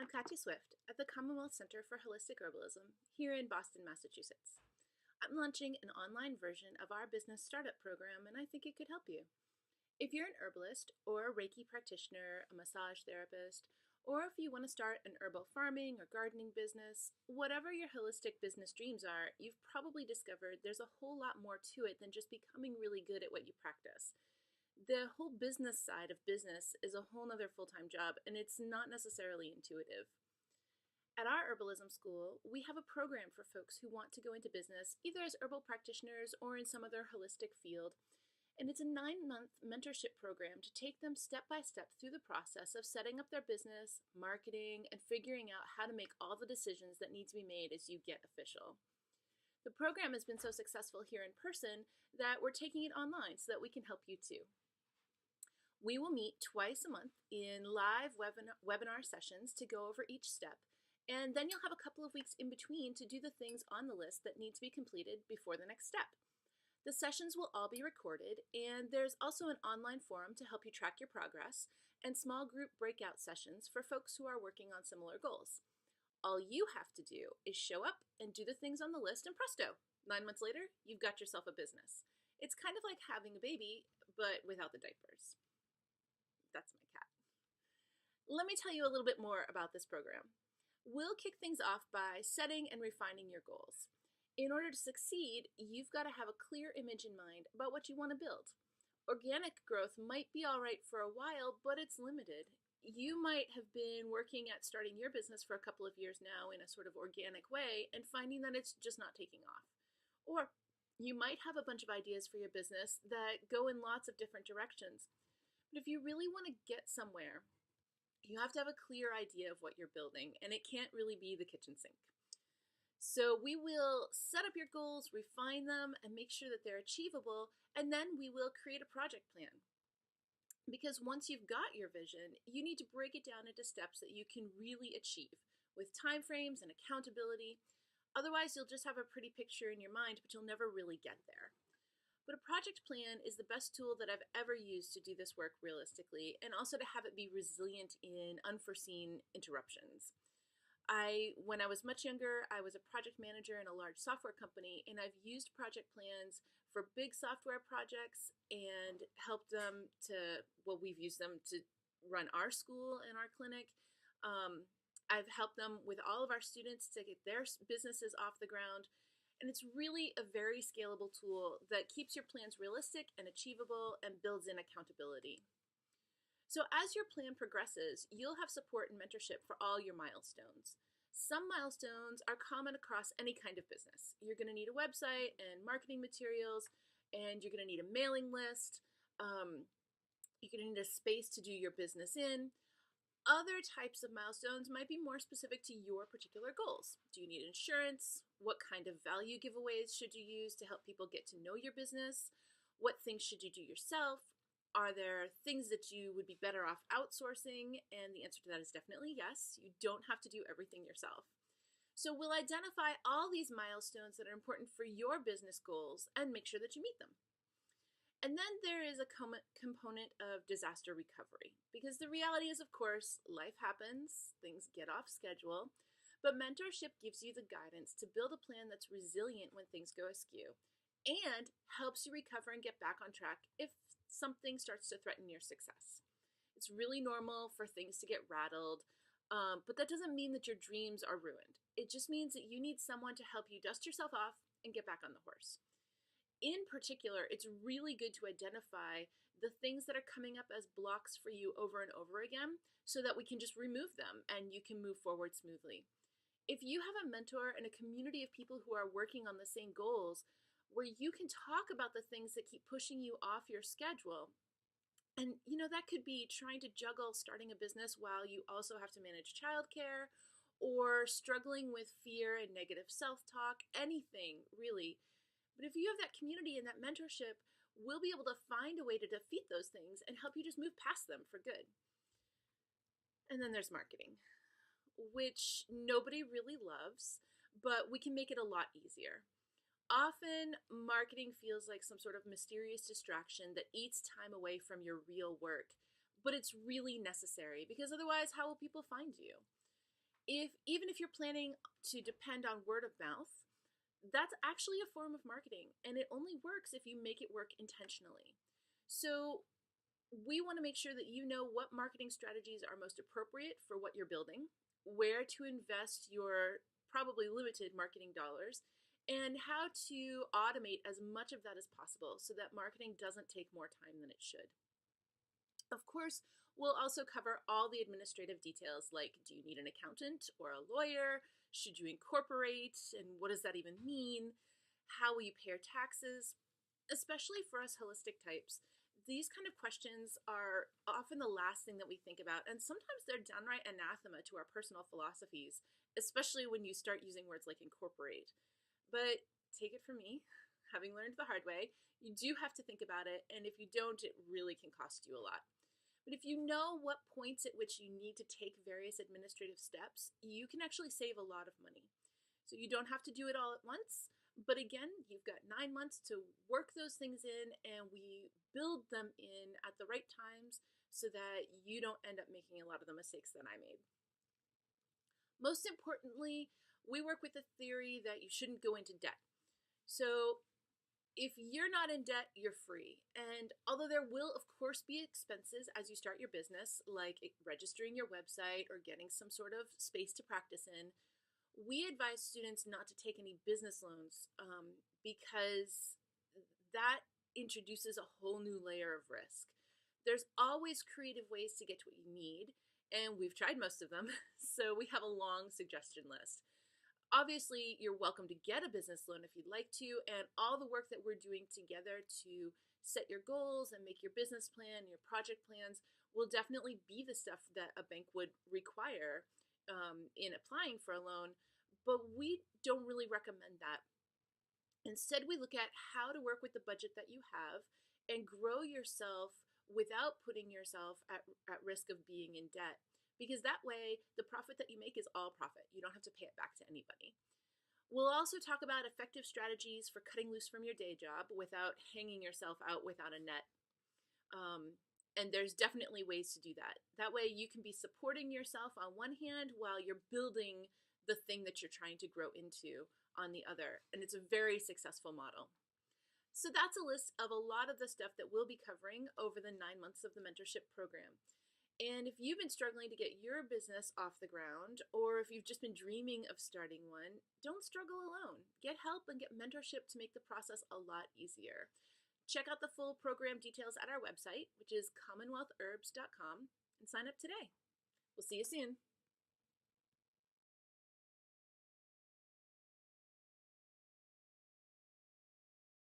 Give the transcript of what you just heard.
I'm Katya Swift at the Commonwealth Center for Holistic Herbalism here in Boston, Massachusetts. I'm launching an online version of our business startup program, and I think it could help you. If you're an herbalist or a Reiki practitioner, a massage therapist, or if you want to start an herbal farming or gardening business, whatever your holistic business dreams are, you've probably discovered there's a whole lot more to it than just becoming really good at what you practice. The whole business side of business is a whole nother full-time job, and it's not necessarily intuitive. At our herbalism school, we have a program for folks who want to go into business either as herbal practitioners or in some other holistic field. And it's a 9-month mentorship program to take them step by step through the process of setting up their business, marketing, and figuring out how to make all the decisions that need to be made as you get official. The program has been so successful here in person that we're taking it online so that we can help you too. We will meet twice a month in live webinar sessions to go over each step, and then you'll have a couple of weeks in between to do the things on the list that need to be completed before the next step. The sessions will all be recorded, and there's also an online forum to help you track your progress, and small group breakout sessions for folks who are working on similar goals. All you have to do is show up and do the things on the list, and presto, 9 months later, you've got yourself a business. It's kind of like having a baby, but without the diapers. That's my cat. Let me tell you a little bit more about this program. We'll kick things off by setting and refining your goals. In order to succeed, you've got to have a clear image in mind about what you want to build. Organic growth might be all right for a while, but it's limited. You might have been working at starting your business for a couple of years now in a sort of organic way and finding that it's just not taking off. Or you might have a bunch of ideas for your business that go in lots of different directions. But if you really want to get somewhere, you have to have a clear idea of what you're building, and it can't really be the kitchen sink. So we will set up your goals, refine them, and make sure that they're achievable, and then we will create a project plan. Because once you've got your vision, you need to break it down into steps that you can really achieve with timeframes and accountability. Otherwise, you'll just have a pretty picture in your mind, but you'll never really get there. But a project plan is the best tool that I've ever used to do this work realistically, and also to have it be resilient in unforeseen interruptions. When I was much younger, I was a project manager in a large software company, and I've used project plans for big software projects and helped them we've used them to run our school and our clinic. I've helped them with all of our students to get their businesses off the ground. And it's really a very scalable tool that keeps your plans realistic and achievable and builds in accountability. So as your plan progresses, you'll have support and mentorship for all your milestones. Some milestones are common across any kind of business. You're going to need a website and marketing materials, and you're going to need a mailing list. You're going to need a space to do your business in. Other types of milestones might be more specific to your particular goals. Do you need insurance? What kind of value giveaways should you use to help people get to know your business? What things should you do yourself? Are there things that you would be better off outsourcing? And the answer to that is definitely yes. You don't have to do everything yourself. So we'll identify all these milestones that are important for your business goals and make sure that you meet them. And then there is a component of disaster recovery, because the reality is, of course, life happens, things get off schedule, but mentorship gives you the guidance to build a plan that's resilient when things go askew and helps you recover and get back on track if something starts to threaten your success. It's really normal for things to get rattled, but that doesn't mean that your dreams are ruined. It just means that you need someone to help you dust yourself off and get back on the horse. In particular, it's really good to identify the things that are coming up as blocks for you over and over again so that we can just remove them and you can move forward smoothly. If you have a mentor and a community of people who are working on the same goals, where you can talk about the things that keep pushing you off your schedule, and that could be trying to juggle starting a business while you also have to manage childcare, or struggling with fear and negative self-talk, anything really. But if you have that community and that mentorship, we'll be able to find a way to defeat those things and help you just move past them for good. And then there's marketing, which nobody really loves, but we can make it a lot easier. Often, marketing feels like some sort of mysterious distraction that eats time away from your real work, but it's really necessary, because otherwise, how will people find you? Even if you're planning to depend on word of mouth, that's actually a form of marketing, and it only works if you make it work intentionally. So we want to make sure that you know what marketing strategies are most appropriate for what you're building, where to invest your probably limited marketing dollars, and how to automate as much of that as possible so that marketing doesn't take more time than it should. Of course, we'll also cover all the administrative details like, do you need an accountant or a lawyer? Should you incorporate? And what does that even mean? How will you pay your taxes? Especially for us holistic types, these kind of questions are often the last thing that we think about, and sometimes they're downright anathema to our personal philosophies, especially when you start using words like incorporate. But take it from me, having learned the hard way, you do have to think about it, and if you don't, it really can cost you a lot. But if you know what points at which you need to take various administrative steps, you can actually save a lot of money. So you don't have to do it all at once, but again, you've got 9 months to work those things in, and we build them in at the right times so that you don't end up making a lot of the mistakes that I made. Most importantly, we work with the theory that you shouldn't go into debt. So if you're not in debt, you're free. And although there will, of course, be expenses as you start your business, like registering your website or getting some sort of space to practice in, we advise students not to take any business loans because that introduces a whole new layer of risk. There's always creative ways to get to what you need, and we've tried most of them, so we have a long suggestion list. Obviously, you're welcome to get a business loan if you'd like to, and all the work that we're doing together to set your goals and make your business plan, your project plans, will definitely be the stuff that a bank would require in applying for a loan, but we don't really recommend that. Instead, we look at how to work with the budget that you have and grow yourself without putting yourself at risk of being in debt. Because that way, the profit that you make is all profit. You don't have to pay it back to anybody. We'll also talk about effective strategies for cutting loose from your day job without hanging yourself out without a net. And there's definitely ways to do that. That way you can be supporting yourself on one hand while you're building the thing that you're trying to grow into on the other. And it's a very successful model. So that's a list of a lot of the stuff that we'll be covering over the 9 months of the mentorship program. And if you've been struggling to get your business off the ground, or if you've just been dreaming of starting one, don't struggle alone. Get help and get mentorship to make the process a lot easier. Check out the full program details at our website, which is commonwealthherbs.com, and sign up today. We'll see you soon.